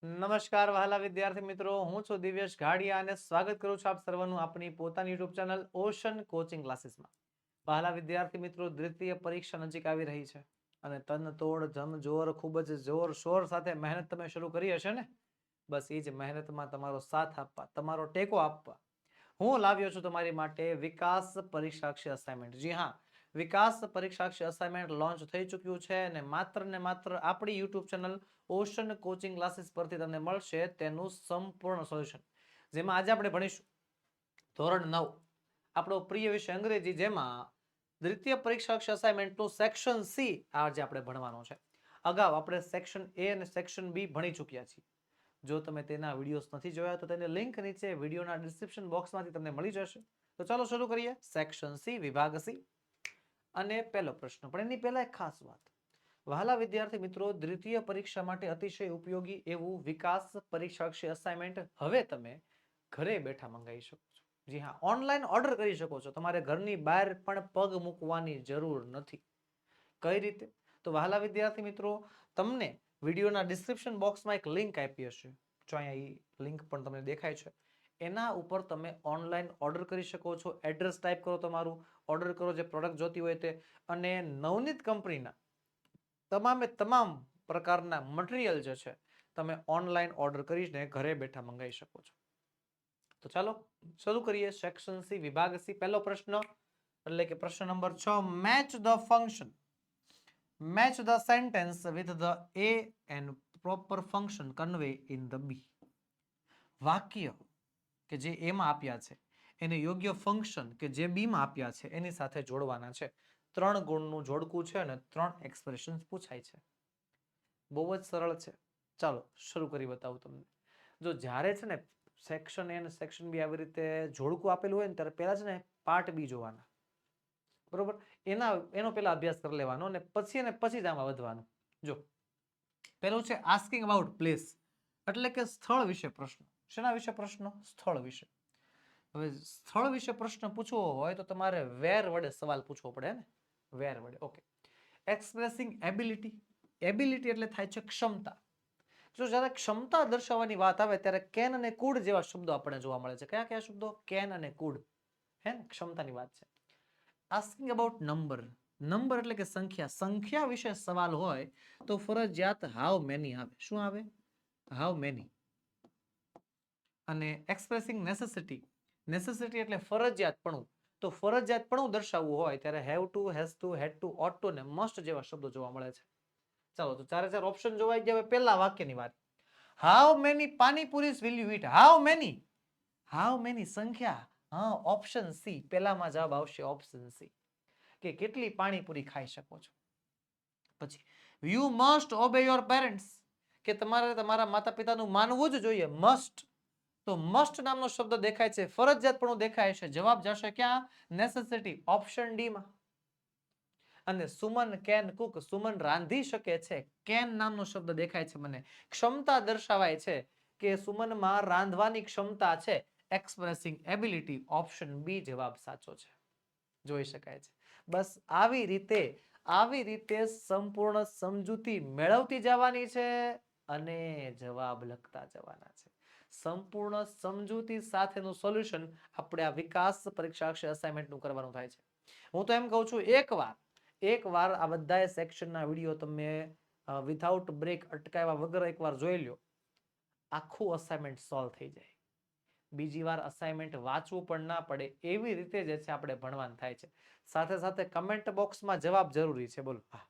નમસ્કાર વહાલા વિદ્યાર્થી મિત્રો, હું છું દિવ્યેશ ઘાડિયા અને સ્વાગત કરું છું આપ સર્વનું આપણી પોતાની યુટ્યુબ ચેનલ ઓશન કોચિંગ ક્લાસીસમાં. વહાલા વિદ્યાર્થી મિત્રો, દ્વિતીય પરીક્ષા નજીક આવી રહી છે અને તનતોડ જમજોર ખૂબ જ જોરશોર સાથે મહેનત તમે શરૂ કરી હશે ને. બસ એ જ મહેનતમાં તમારો સાથ આપવા, તમારો ટેકો આપવા હું લાવ્યો છું તમારી માટે વિકાસ પરીક્ષાક્ષી અસાઇનમેન્ટ. જી હા, વિકાસ પરીક્ષાક્ષી અસાઇનમેન્ટ લોન્ચ થઈ ચૂક્યું છે અને માત્ર ને માત્ર આપણી YouTube channel ocean coaching classes પરથી તમને મળશે તેનું સંપૂર્ણ સોલ્યુશન. જેમાં આજે આપણે ભણીશું ધોરણ 9, આપણો પ્રિય વિષય અંગ્રેજી, જેમાં દ્વિતીય પરીક્ષાક્ષી અસાઇનમેન્ટનું સેક્શન સી આજે આપણે ભણવાનું છે. અગાઉ આપણે સેક્શન એ અને સેક્શન બી ભણી ચૂક્યા છીએ. જો તમે તેના વિડીયોઝ નથી જોયા તો તેની લિંક નીચે વિડીયોના ડિસ્ક્રિપ્શન બોક્સમાંથી તમને મળી જશે. તો ચાલો શરૂ કરીએ. સેક્શન સી, વિભાગ સી. અને પહેલો પ્રશ્ન, પણ એની પહેલા એક ખાસ વાત. વહાલા વિદ્યાર્થી મિત્રો, દ્વિતીય પરીક્ષા માટે અતિશય ઉપયોગી એવું વિકાસ પરીક્ષાક્ષી અસાઇનમેન્ટ હવે તમે ઘરે બેઠા મંગાવી શકો છો. જી હા, ઓનલાઈન ઓર્ડર કરી શકો છો. તમારે ઘરની બહાર પણ પગ મૂકવાની જરૂર નથી. કઈ રીતે? તો વહાલા વિદ્યાર્થી મિત્રો, તમને વિડીયોના ડિસ્ક્રિપ્શન બોક્સમાં એક લિંક આપી હશે. જો અહીંયા લિંક પણ તમને દેખાય છે. એના ઉપર તમે ઓનલાઈન ઓર્ડર કરી શકો છો. એડ્રેસ ટાઈપ કરો, તમારું ઓર્ડર કરો, જે પ્રોડક્ટ જોતી હોય તે, અને નવનીત કંપનીના તમામે તમામ પ્રકારના મટીરિયલ જે છે તમે ઓનલાઈન ઓર્ડર કરીને ઘરે બેઠા મંગાવી શકો છો. તો ચાલો શરૂ કરીએ. સેક્શન સી, વિભાગ સી. પહેલો પ્રશ્ન એટલે કે પ્રશ્ન number 6, match the function, match the sentence with the A and proper function convey in the B. વાક્ય કે જે એમાં આપ્યા છે એને યોગ્ય ફંક્શન કે જે બીમાં આપ્યા છે એની સાથે જોડવાના છે. 3 ગુણનું જોડકું છે અને 3 એક્સપ્રેશન પૂછાય છે. બહુ જ સરળ છે. ચાલો શરૂ કરી બતાવું તમને. જો જ્યારે છે ને સેક્શન એ અને સેક્શન બી આવી રીતે જોડકું આપેલું હોય ને ત્યારે પહેલા છે ને પાર્ટ બી જોવાના, બરોબર. એનો પહેલા અભ્યાસ કરી લેવાનો અને પછી જ આમાં વધવાનું. જો પેલું છે આસ્કિંગ અબાઉટ પ્લેસ, એટલે કે સ્થળ વિશે પ્રશ્ન. શેના વિશે પ્રશ્ન? સ્થળ વિશે. હવે સ્થળ વિશે પ્રશ્ન પૂછવો હોય તો તમારે વેર વડે સવાલ પૂછવો પડે ને, વેર વડે. ઓકે. એક્સપ્રેસિંગ એબિલિટી, એબિલિટી એટલે થાય છે ક્ષમતા. જો જ્યારે ક્ષમતા દર્શાવવાની વાત આવે ત્યારે કેન અને કુડ જેવા શબ્દો આપણને જોવા મળે છે. કયા કયા શબ્દો? કેન અને કુડ. હે ને, ક્ષમતાની વાત છે. આસ્કિંગ અબાઉટ નંબર, નંબર એટલે કે સંખ્યા. સંખ્યા વિશે સવાલ હોય તો ફરજિયાત હાઉ મેની આવે. શું આવે? How many. અને એક્સપ્રેસિંગ નેસેસિટી, નેસેસિટી એટલે ફરજિયાતપણું. તો ફરજિયાતપણું દર્શાવવું હોય ત્યારે have to, has to, had to, ought to ને મસ્ટ જેવા શબ્દો જોવા મળે છે. ચાલો તો 4 ઓપ્શન જોવાઈ ગયા. પહેલા વાક્યની વાત. How many panipuris will you eat? How many, how many સંખ્યા. હા, ઓપ્શન સી, પહેલામાં જવાબ આવશે ઓપ્શન સી, કે કેટલી પાણીપુરી ખાઈ શકો છો. પછી you must obey your parents, કે તમારે તમારા માતા પિતાનું માનવું જ જોઈએ. મસ્ટ, તો મસ્ટ નામનો શબ્દ દેખાય છે, ફરજિયાતપણું દેખાય છે. જવાબ જશે ક્યાં? નેસેસિટી, ઓપ્શન ડી માં. અને સુમન કેન કુક, સુમન રાંધી શકે છે. કેન નામનો શબ્દ દેખાય છે મને, ક્ષમતા દર્શાવાય છે કે સુમનમાં રાંધવાની ક્ષમતા છે. એક્સપ્રેસિંગ એબિલિટી, ઓપ્શન બી જવાબ સાચો છે. જોઈ શકાય છે. બસ આવી રીતે સંપૂર્ણ સમજૂતી મેળવતી જવાની છે અને જવાબ લખતા જવાના છે. સંપૂર્ણ સમજૂતી સાથેનું સોલ્યુશન આપણે આ વિકાસ પરીક્ષાક્ષી અસાઇનમેન્ટનું કરવાનું થાય છે. હું તો એમ કહું છું, એકવાર આ બધા સેક્શનના વિડીયો તમે વિથઆઉટ બ્રેક, અટકાવ્યા વગર એકવાર જોઈ લો, આખું અસાઇનમેન્ટ સોલ્વ થઈ જાય. બીજી વાર અસાઇનમેન્ટ વાંચવું પણ ના પડે એવી રીતે જે છે આપણે ભણવાનું થાય છે. સાથે સાથે કમેન્ટ બોક્સમાં જવાબ જરૂરી છે. બોલો હા,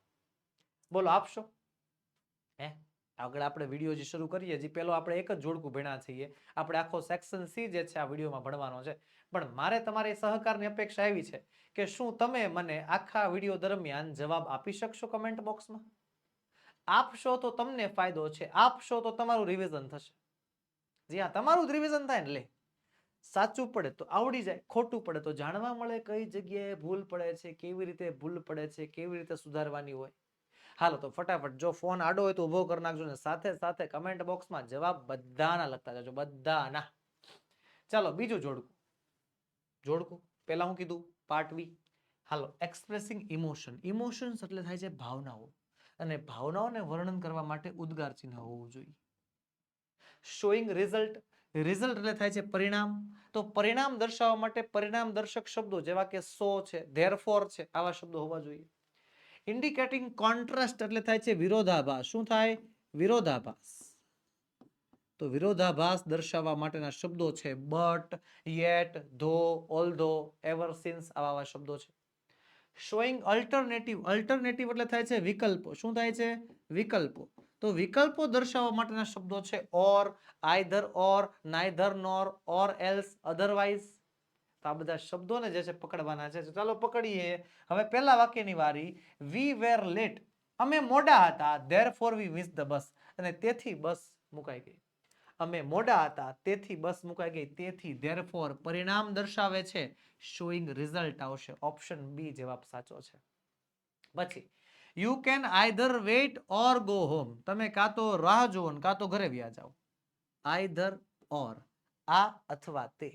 બોલો આપશો? હે, આગળ આપણે વિડીયો જે શરૂ કરીએ, જે પેલો આપણે એક જ જોડકું ભણ્યા છીએ. આપણે આખો સેક્શન સી જે છે આ વિડીયોમાં ભણવાનો છે. પણ મારે તમારી સહકારની અપેક્ષા એવી છે કે શું તમે મને આખા વિડીયો દરમિયાન જવાબ આપી શકશો કમેન્ટ બોક્સમાં? આપશો તો તમને ફાયદો છે, આપશો તો તમારું રિવિઝન થશે. જી હા, તમારું જ રિવિઝન થાય ને. લે, સાચું પડે તો આવડી જાય, ખોટું પડે તો જાણવા મળે કઈ જગ્યાએ ભૂલ પડે છે, કેવી રીતે ભૂલ પડે છે, કેવી રીતે સુધારવાની હોય. હાલો તો ફટાફટ, જો ફોન આડો હોય તો ઉભો કરી નાખજો ને સાથે સાથે કમેન્ટ બોક્સમાં જવાબ બધાના લખતા જજો, બધાના. ચાલો બીજું જોડકું પહેલા હું કીધું, પાર્ટ બી. હાલો, એક્સપ્રેસિંગ ઇમોશન. ઇમોશન્સ એટલે થાય છે ભાવનાઓ, અને ભાવનાઓને વર્ણન કરવા માટે ઉદ્ગાર ચિહ્ન હોવું જોઈએ. શોઈંગ રિઝલ્ટ, રિઝલ્ટ એટલે થાય છે પરિણામ. તો પરિણામ દર્શાવવા માટે પરિણામ દર્શક શબ્દો જેવા કે સો છે, ધેરફોર છે, આવા શબ્દો હોવા જોઈએ. ઇન્ડિકેટિંગ કોન્ટ્રાસ્ટ એટલે થાય છે વિરોધાભાસ. શું થાય? વિરોધાભાસ. તો વિરોધાભાસ દર્શાવવા માટેના શબ્દો છે બટ, યેટ, ધો, ઓલ્ધો, એવર સિન્સ, આવા શબ્દો છે. શોઈંગ અલ્ટરનેટિવ, અલ્ટરનેટિવ એટલે થાય છે વિકલ્પો. શું થાય છે? વિકલ્પો. તો વિકલ્પો દર્શાવવા માટેના શબ્દો છે or, either or, neither nor, or else, otherwise. તો આ બધા શબ્દોને જે છે પકડવાના છે. ચાલો પકડીએ. હવે પહેલા વાક્યની વારી. વી વેર લેટ, અમે મોડા હતા, therefore V miss the bus, અને તેથી બસ મુકાઈ ગઈ. અમે મોડા હતા તેથી બસ મુકાઈ ગઈ. તેથી ધેરફોર પરિણામ દર્શાવે છે. શોઈંગ રિઝલ્ટ આવશે. ઓપ્શન બી જવાબ સાચો છે. પછી you can either wait or go home, તમે કાં તો રાહ જુઓ કાં તો ઘરે વ્યા જાઓ. આઈધર ઓર, આ અથવા તે.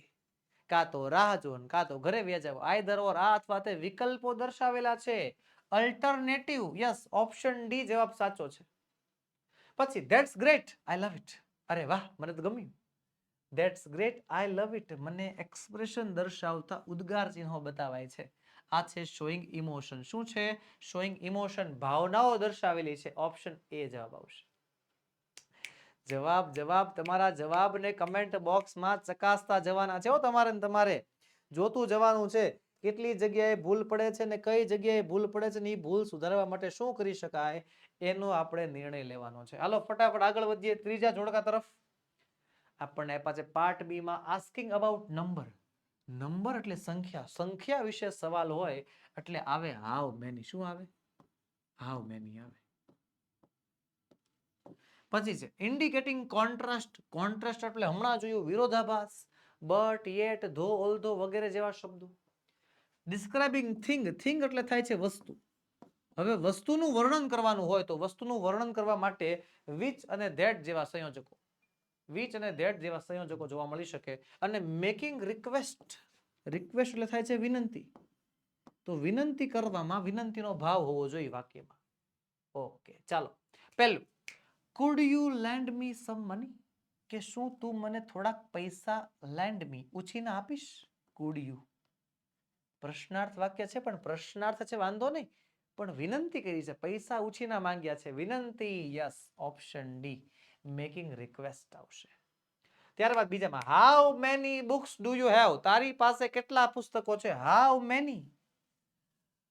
કાં તો રાહ જુઓ કાં તો ઘરે વ્યા જાઓ. આઈધર ઓર, આ અથવા તે વિકલ્પો દર્શાવેલા છે. અલ્ટરનેટિવ, યસ, ઓપ્શન ડી જવાબ સાચો છે. પછી that's great, I love it, અરે વાહ મને તો ગમ્યું. That's great, I love it મને એક્સપ્રેશન દર્શાવતા ઉદ્ગાર ચિહ્નો બતાવાય છે. આ છે શોઈંગ ઇમોશન. શું છે? શોઈંગ ઇમોશન, ભાવનાઓ દર્શાવેલી છે. ઓપ્શન એ જવાબ આવશે. જવાબ જવાબ તમારા જવાબને કમેન્ટ બોક્સમાં ચકાસતા જવાના છે. તમારે જોતું જવાનું છે કેટલી જગ્યાએ ભૂલ પડે છે ને કઈ જગ્યાએ ભૂલ પડે છે ને એ ભૂલ સુધારવા માટે શું કરી શકાય એનો આપણે નિર્ણય લેવાનો છે. હાલો ફટાફટ આગળ વધીએ ત્રીજા જોડકા તરફ. આપણને આપ્યા છે પાર્ટ બી માં આસ્કિંગ અબાઉટ નંબર. નંબર એટલે સંખ્યા. સંખ્યા વિશે સવાલ હોય એટલે આવે હાઉ મેની. શું આવે? હાઉ મેની આવે. પછી છે ઇન્ડિકેટિંગ કોન્ટ્રાસ્ટ. કોન્ટ્રાસ્ટ એટલે હમણાં જોયું વિરોધાભાસ. બટ, યેટ, ધો, ઓલ્ધો વગેરે જેવા શબ્દો. Describing thing. થિંગ એટલે થાય છે વસ્તુ. હવે વસ્તુનું વર્ણન કરવાનું હોય તો વસ્તુનું વર્ણન કરવા માટે વિચ અને ધેટ જેવા સંયોજકો, વિચ અને ધેટ જેવા સંયોજકો જોવા મળી શકે. અને મેકિંગ રિક્વેસ્ટ. રિક્વેસ્ટ એટલે થાય છે વિનંતી. તો વિનંતી કરવામાં વિનંતીનો ભાવ હોવો જોઈએ વાક્યમાં. ઓકે ચાલો. પહેલું, could you lend me some money? કે શું તું મને થોડાક પૈસા lend me ઉછીના આપીશ? could you. પ્રશ્નાર્થ વાક્ય છે પણ પ્રશ્નાર્થ છે વાંધો નહીં, પણ વિનંતી કરી છે, પૈસા ઉછીના માંગ્યા છે, વિનંતી. Yes, option D making request આવશે. ત્યારબાદ બીજામાં how many books do you have, તારી પાસે કેટલા પુસ્તકો છે? How many.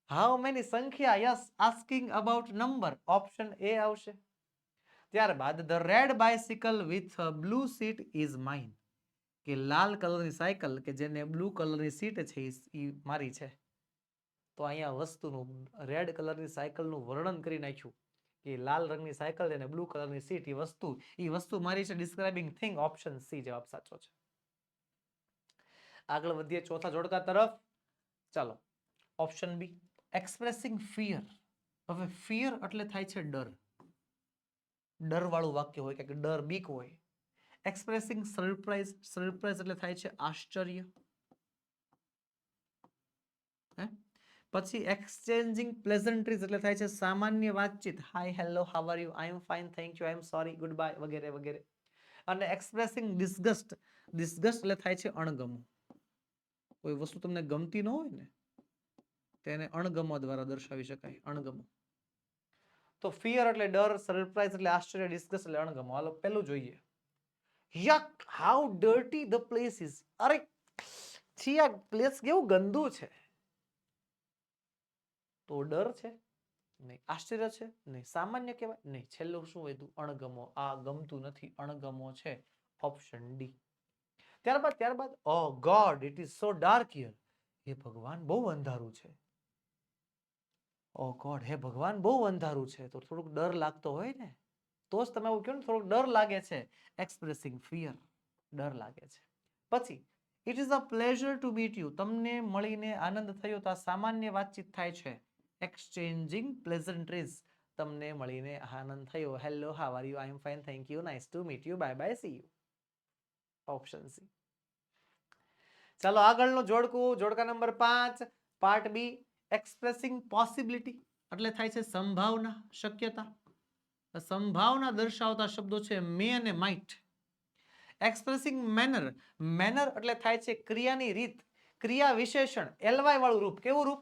હાઉ મેની સંખ્યા. Yes, asking about number. Option A આવશે. ત્યારબાદ the red bicycle with blue seat is mine, કે લાલ કલરની સાયકલ કે જેને બ્લુ કલરની સીટ છે એ મારી છે. તો અહીંયા વસ્તુનું રેડ કલરની સાયકલનું વર્ણન કરી નાખ્યું કે લાલ રંગની સાયકલ અને બ્લુ કલરની સીટ એ વસ્તુ મારી છે. Describing thing. ઓપ્શન સી જવાબ સાચો છે. આગળ વધીએ ચોથા જોડકા તરફ. ચાલો ઓપ્શન બી એક્સપ્રેસિંગ ફિયર. હવે ફિયર એટલે થાય છે ડર. ડર વાળું વાક્ય હોય કે ડર બીક હોય. Expressing surprise. સરપ્રાઇઝ એટલે થાય છે આશ્ચર્ય. પછી એક્સચેન્જિંગ પ્લેઝન્ટ્રીઝ એટલે થાય છે સામાન્ય વાતચીત. Hi, hello, how are you, I am fine, thank you, I am sorry, goodbye વગેરે વગેરે. અને એક્સપ્રેસિંગ ડિસગસ્ટ. ડિસગસ્ટ એટલે થાય છે અણગમો. કોઈ વસ્તુ તમને ગમતી ન હોય ને તેને અણગમો દ્વારા દર્શાવી શકાય. અણગમો. તો ફિયર એટલે ડર, સરપ્રાઇઝ એટલે આશ્ચર્ય, ડિસ્ગસ્ટ એટલે અણગમો. હાલો પેલું જોઈએ. Yuck, how dirty the place is. અરે છી, આ પ્લેસ કેવું ગંદુ છે. તો ડર છે નહીં, આશ્ચર્ય છે નહીં, સામાન્ય કહેવાય નહીં, છેલ્લું શું વધ્યું? અણગમો. આ ગમતું નથી, અણગમો છે. Option D. ત્યારબાદ oh god it is so dark here. હે ભગવાન બહુ અંધારું છે. ઓ ગોડ, હે ભગવાન બહુ અંધારું છે. તો થોડુંક ડર લાગતો હોય ને, તો જ તમે એવું કહો ને થોડુંક ડર લાગે છે. એક્સપ્રેસિંગ ફિયર, ડર લાગે છે. પછી it is a pleasure two meet you, તમને મળીને આનંદ થયો. તો આ સામાન્ય વાતચીત થાય છે. એક્સચેન્જિંગ પ્લેઝન્ટ્રીઝ, તમને મળીને આનંદ થયો. Hello, how are you, I am fine, thank you, nice to meet you, bye bye, see you. Option C. ચાલો આગળનું જોડકું, જોડકા number 5, part B expressing possibility એટલે થાય છે સંભાવના, શક્યતા. સંભાવના દર્શાવતા શબ્દો છે મે અને માઇટ. એક્સપ્રેસિંગ મેનર, મેનર એટલે થાય છે ક્રિયાની રીત, ક્રિયા વિશેષણ, એલવાય વાળું રૂપ. કેવું રૂપ?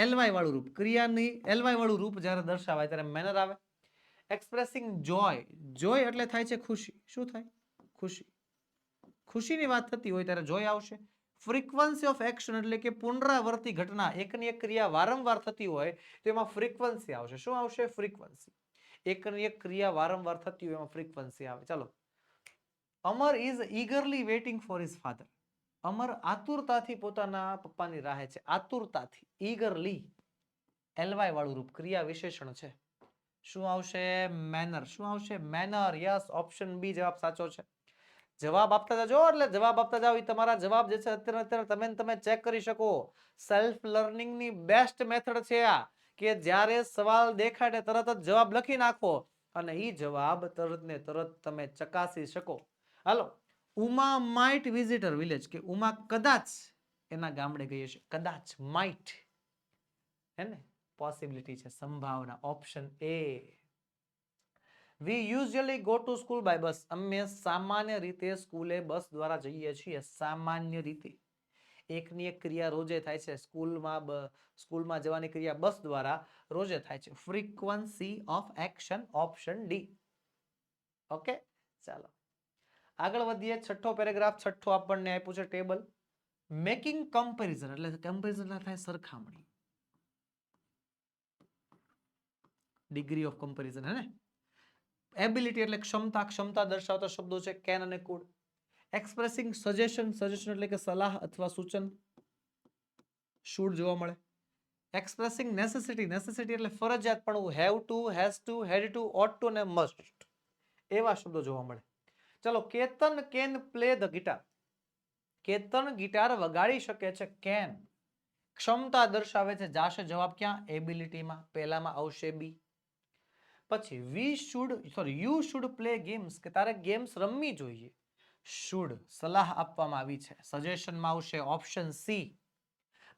એલવાય વાળું રૂપ. ક્રિયાની એલવાય વાળું રૂપ જ્યારે દર્શાવાય ત્યારે મેનર આવે. એક્સપ્રેસિંગ જોય, જોય એટલે થાય છે ખુશી. શું થાય? ખુશી. ખુશીની વાત થતી હોય ત્યારે જોય આવશે. ફ્રીક્વન્સી ઓફ એક્શન એટલે કે પુનરાવર્તી ઘટના, એકની એક ક્રિયા વારંવાર થતી હોય તો એમાં ફ્રીક્વન્સી આવશે. શું આવશે? ફ્રીક્વન્સી. એકની એક ક્રિયા વારંવાર થતી હોય એમાં ફ્રીક્વન્સી આવે. ચાલો. Amar is eagerly waiting for his father. Amar આતુરતાથી પોતાના પપ્પાની રાહે છે. આતુરતાથી, eagerly, એલવાય વાળું રૂપ, ક્રિયા વિશેષણ છે. શું આવશે? મેનર. શું આવશે? મેનર. યસ, ઓપ્શન બી જવાબ સાચો છે. જવાબ આપતા જાઓ, એટલે જવાબ આપતા જાઓ. એ તમારા જવાબ જે છે અત્યારે તમે ચેક કરી શકો. સેલ્ફ લર્નિંગ ની બેસ્ટ મેથડ છે આ, કે જ્યારે સવાલ દેખાય તરત જ જવાબ લખી નાખો અને એ જવાબ તરત ને તરત તમે ચકાસી શકો. હાલો. Uma might visit her village, કે ઉમા કદાચ એના ગામડે ગઈ હશે. કદાચ, માઇટ, હે ને? પોસિબિલિટી છે, સંભાવના. Option A. We usually go to school by bus. અમે સામાન્ય રીતે સ્કૂલે બસ દ્વારા જઈએ છીએ. સામાન્ય રીતે. એકની એક ક્રિયા રોજે થાય છે. સ્કૂલમાં જવાની ક્રિયા બસ દ્વારા રોજે થાય છે. Frequency of action, option D. Okay, ચાલો આગળ વધીએ. છઠ્ઠો પેરેગ્રાફ, છઠ્ઠો આપણને આપ્યું છે ટેબલ. મેકિંગ કમ્પેરિઝન એટલે કમ્પેરિઝન થાય સરખામણી. ડિગ્રી ઓફ કમ્પેરિઝન, હે ને? એબિલિટી એટલે ક્ષમતા, ક્ષમતા દર્શાવતા શબ્દો છે કેન અને કુડ. એક્સપ્રેસિંગ સજેશન, સજેશન એટલે કે સલાહ અથવા સૂચન, શુડ જોવા મળે. એક્સપ્રેસિંગ નેસેસિટી, નેસેસિટી એટલે ફરજિયાતપણું, have to, has to, had to, ought to અને મસ્ટ, એવા શબ્દો જોવા મળે. ચલો. Ketan can play the guitar. Ketan guitar વગાડી શકે છે. કેન ક્ષમતા દર્શાવે છે. જાશે જવાબ ક્યાં? એબિલિટીમાં. પહેલામાં આવશે બી. પછી યુ શુડ પ્લે ગેમ્સ, કે તારે ગેમ્સ રમવી જોઈએ. શુડ સલાહ આપવામાં આવી છે. સજેશનમાં આવશે ઓપ્શન સી.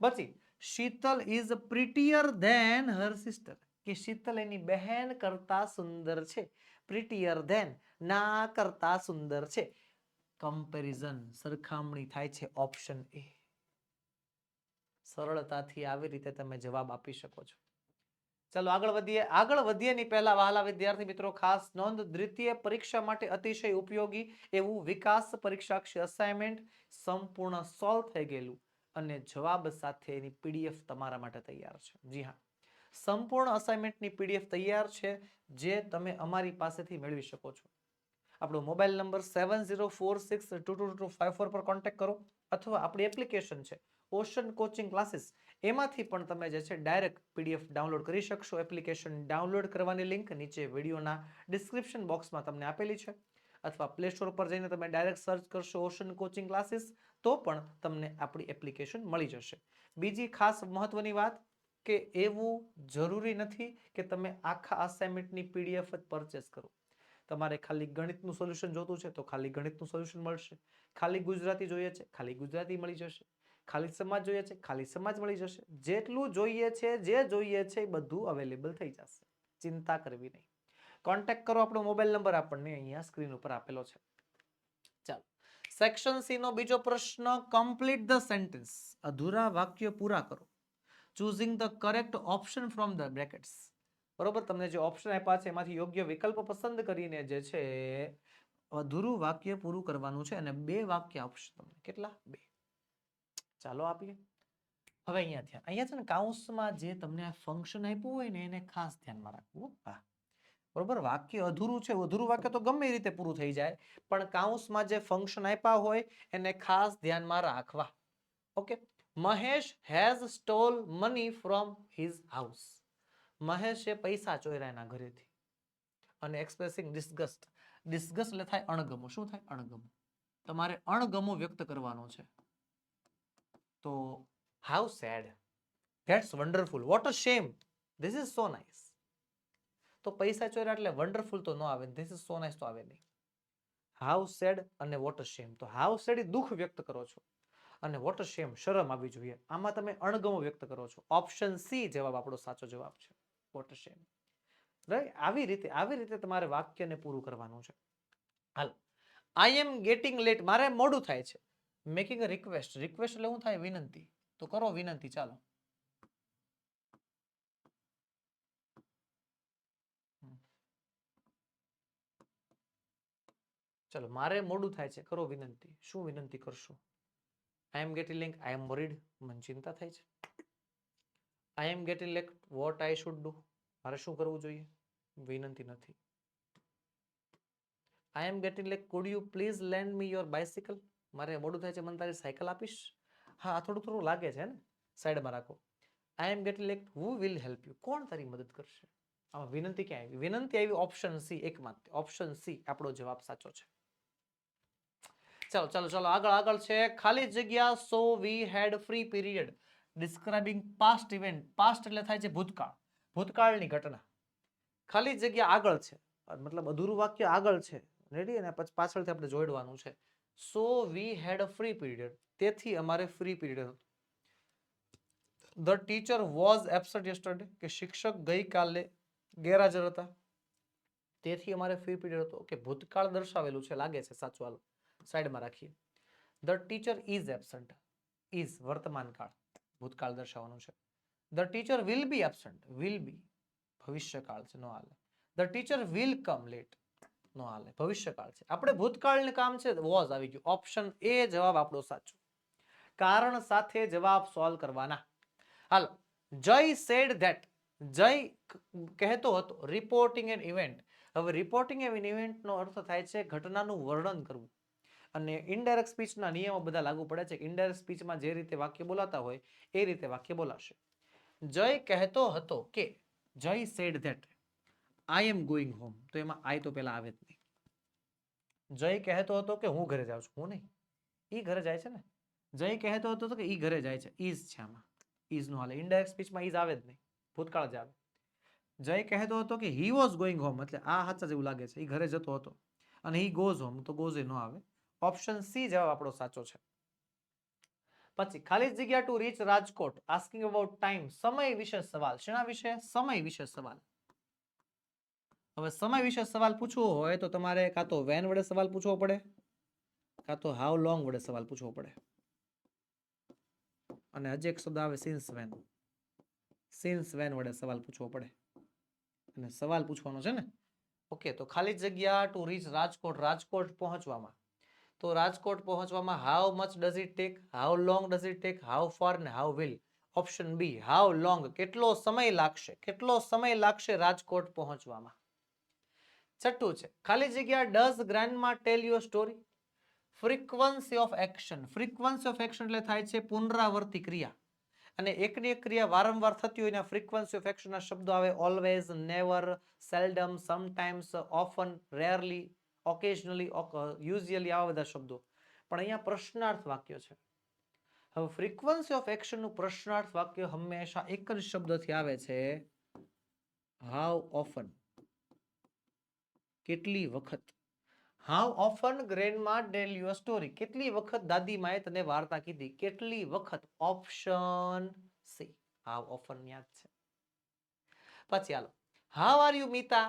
પછી Sheetal is prettier than her sister, કે શીતલ એની બહેન કરતા સુંદર છે. પ્રિટિયર ધેન, ના કરતા સુંદર છે. કમ્પેરિઝન, સરખામણી થાય છે. Option A. સરળતાથી આવી રીતે તમે જવાબ આપી શકો છો. ચાલો આગળ વધીએ. આગળ વધીએ ની પહેલા વહાલા વિદ્યાર્થી મિત્રો ખાસ નોંધ, દ્વિતીય પરીક્ષા માટે અતિશય ઉપયોગી એવું વિકાસ પરીક્ષાક્ષી અસાઇનમેન્ટ સંપૂર્ણ સોલ્વ થઈ ગયેલું અને જવાબ સાથેની પીડીએફ તમારા માટે તૈયાર છે. જી હા, સંપૂર્ણ અસાઇનમેન્ટની પીડીએફ તૈયાર છે, જે તમે અમારી પાસેથી મેળવી શકો છો. આપણો મોબાઈલ નંબર 7046222254 પર કોન્ટેક્ટ કરો, અથવા આપણી એપ્લિકેશન છે ઓશન કોચિંગ ક્લાસીસ, એમાંથી પણ તમે જે છે ડાયરેક્ટ પીડીએફ ડાઉનલોડ કરી શકશો. એપ્લિકેશન ડાઉનલોડ કરવાની લિંક નીચે વિડીયોના ડિસ્ક્રિપ્શન બોક્સમાં તમને આપેલી છે, અથવા પ્લે સ્ટોર પર જઈને તમે ડાયરેક્ટ સર્ચ કરશો ઓશન કોચિંગ ક્લાસીસ તો પણ તમને આપણી એપ્લિકેશન મળી જશે. બીજી ખાસ મહત્વની વાત, કે એવું જરૂરી નથી કે તમે આખા અસાઇનમેન્ટની પીડીએફ જ પરચેસ કરો. તમારે ખાલી ગણિતનું સોલ્યુશન જોતું છે તો ખાલી ગણિતનું સોલ્યુશન મળશે. ખાલી ગુજરાતી જોઈએ છે, ખાલી ગુજરાતી મળી જશે. ખાલી સમાજ જોઈએ છે, ખાલી સમાજ મળી જશે. જેટલું જોઈએ છે, જે જોઈએ છે એ બધું અવેલેબલ થઈ જશે. ચિંતા કરવી નહીં. કોન્ટેક્ટ કરો. આપણો મોબાઈલ નંબર આપણને અહીંયા સ્ક્રીન ઉપર આપેલો છે. ચાલો, સેક્શન સી નો બીજો પ્રશ્ન. કમ્પ્લીટ ધ સેન્ટેન્સ, અધૂરા વાક્ય પૂરા કરો. Choosing the correct option from the brackets. બરોબર, તમને જે ઓપ્શન આપ્યા છે એમાંથી યોગ્ય વિકલ્પ પસંદ કરીને જે છે અધૂરું વાક્ય પૂરું કરવાનું છે, અને 2 વાક્ય આપશે તમને. કેટલા? 2. ચાલો આપીએ. હવે અહીંયા છે ને કાઉન્સમાં જે તમને આ ફંક્શન આપ્યું હોય ને એને ખાસ ધ્યાનમાં રાખવું. હા, બરોબર. વાક્ય અધૂરું છે, અધૂરું વાક્ય તો ગમે રીતે પૂરું થઈ જાય, પણ કાઉન્સમાં જે ફંક્શન આપ્યા હોય એને ખાસ ધ્યાનમાં રાખવા. Okay. Mahesh has stole money from his house. મહેશે પૈસા ચોર્યા એના ઘરેથી. અને એક્સપ્રેસિંગ ડિસ્ગસ્ટ, ડિસ્ગસ્ટ એટલે થાય અણગમો. શું થાય? અણગમો. તમારે અણગમો વ્યક્ત કરવાનો છે. તો how sad, that's wonderful, what a shame, this is so nice. તો પૈસા ચોર્યા એટલે વન્ડરફુલ તો ન આવે, ધીસ ઇઝ સો નાઇસ તો આવે નહીં. હાઉ સેડ અને વોટ અ શેમ. તો હાઉ સેડ એ દુઃખ વ્યક્ત કરો છો, અને વોટ અ શેમ શરમ આવી જોઈએ. આમાં તમે અણગમો વ્યક્ત કરો છો. ઓપ્શન સી જવાબ આપણો સાચો જવાબ છે. What a shame. રાઈટ? આવી રીતે તમારે વાક્યને પૂરું કરવાનું છે. હાલ, આઈ એમ ગેટિંગ લેટ, મારે મોડું થાય છે. મેકિંગ અ રિક્વેસ્ટ, રિક્વેસ્ટ એટલે શું થાય? વિનંતી. તો કરો વિનંતી. ચાલો, ચલો મારે મોડું થાય છે, કરો વિનંતી. શું વિનંતી કરશો? I am getting late, I am worried, મને ચિંતા થાય છે. I am getting late, what I should do, મારે શું કરવું જોઈએ? વિનંતી નથી. I am getting late, could you please lend me your bicycle, મારે મોડું થાય છે, મને તારી સાયકલ આપીશ? હા, થોડું થોડું લાગે છે ને, સાઈડમાં રાખો. I am getting late, who will help you, કોણ તારી મદદ કરશે? આમાં વિનંતી ક્યાં આવી? વિનંતી આવી ઓપ્શન સી, એકમાત્ર ઓપ્શન સી આપણો જવાબ સાચો છે. ચાલો ચાલો ચાલો, આગળ છે. ખાલી જગ્યા, so we had free period, describing past event. Past એટલે થાય છે ભૂતકાળ, ભૂતકાળની ઘટના. ખાલી જગ્યા આગળ છે, મતલબ અધૂરું વાક્ય આગળ છે, રેડી, અને પછી પાછળથી આપણે જોડવાનું છે. સો we head a free period, તેથી અમારે ફ્રી પીરિયડ હતું. The teacher was absent yesterday, કે શિક્ષક ગઈકાલે ગેરહાજર હતા, તેથી અમારે ફ્રી પીરિયડ હતો. કે ભૂતકાળ દર્શાવેલું છે, લાગે છે સાચું. હાલો સાઈડમાં રાખીએ. The teacher is absent, is વર્તમાન કાળ, ભૂતકાળ દર્શાવવાનું છે. The teacher will be absent, will be ભવિષ્યકાળ છે, નો હાલે. The teacher will come late, નો હાલે, ભવિષ્યકાળ છે. આપણે ભૂતકાળનું કામ છે, વોઝ આવી ગયું. ઓપ્શન એ જવાબ આપણો સાચો. કારણ સાથે જવાબ સોલ્વ કરવાના. હાલો, જય સેડ ધેટ, જય કહેતો હતો. રિપોર્ટિંગ એન ઇવેન્ટ, હવે રિપોર્ટિંગ એન ઇવેન્ટ નો અર્થ થાય છે ઘટનાનું વર્ણન કરવું. અને ઇનડાયરેક્ટ સ્પીચના નિયમો બધા લાગુ પડે છે. ઇનડાયરેક્ટ સ્પીચમાં જે રીતે વાક્ય બોલાતા હોય એ રીતે વાક્ય બોલાશે. જય કહેતો હતો કે, જય said that I am going home, તો એમાં આઈ તો પેલા આવે જ નહીં. જય કહેતો હતો કે હું ઘરે જાઉં છું, હું નહીં, ઈ ઘરે જાય છે ને. જય કહેતો હતો કે ઈ ઘરે જાય છે, ઈઝ છે આમાં, ઈઝ નો હાલે. ઇનડાયરેક્ટ સ્પીચમાં ઈઝ આવે જ નહીં, ભૂતકાળ જ આવે. જય કહેતો હતો કે હી વોઝ ગોઈંગ હોમ, એટલે આ સાચા જેવું લાગે છે, ઈ ઘરે જતો હતો. અને હી ગોઝ હોમ, તો ગોઝ એ નો આવે. ઓપ્શન સી જવાબ આપણો સાચો છે. પછી ખાલી જગ્યા to reach Rajkot, asking about time, સમય વિશે સવાલ. શેના વિશે? સમય વિશે સવાલ. હવે સમય વિશે સવાલ પૂછવો હોય તો તમારે કાં તો વેન વડે સવાલ પૂછવો પડે, કાં તો હાઉ લોંગ વડે સવાલ પૂછવો પડે. અને હજી એક શબ્દ આવે સિન્સ વેન, સિન્સ વેન વડે સવાલ પૂછવો પડે. અને સવાલ પૂછવાનો છે ને. ઓકે, તો ખાલી જગ્યા ટુ રીચ રાજકોટ, રાજકોટ પહોંચવામાં. તો રાજકોટ પહોંચવામાં how much does it take, how long does it take, how far ને how will. Option B how long, કેટલો સમય લાગશે, કેટલો સમય લાગશે રાજકોટ પહોંચવામાં. છઠ્ઠું છે ખાલી જગ્યા does grandma tell you a story. Frequency of action, frequency of action એટલે થાય છે પુનરાવર્તી ક્રિયા. અને એકની એક ક્રિયા વારંવાર થતી હોય એના ફ્રીક્વન્સી ઓફ એક્શનના શબ્દો આવે. Always, never, seldom, sometimes, often, rarely, occasionally, usually, આવા બધા શબ્દો. પણ અહીંયા પ્રશ્નાર્થ વાક્ય છે. હવે ફ્રીક્વન્સી ઓફ એક્શનનું પ્રશ્નાર્થ વાક્ય હંમેશા એક જ શબ્દથી આવે છે, હાઉ ઓફન, કેટલી વખત. How often grandma tell you a story, કેટલી વખત દાદીમાએ તને વાર્તા કીધી, કેટલી વખત. ઓપ્શન સી હાઉ ઓફન યાદ છે. પછી હાલો, how are you Mita,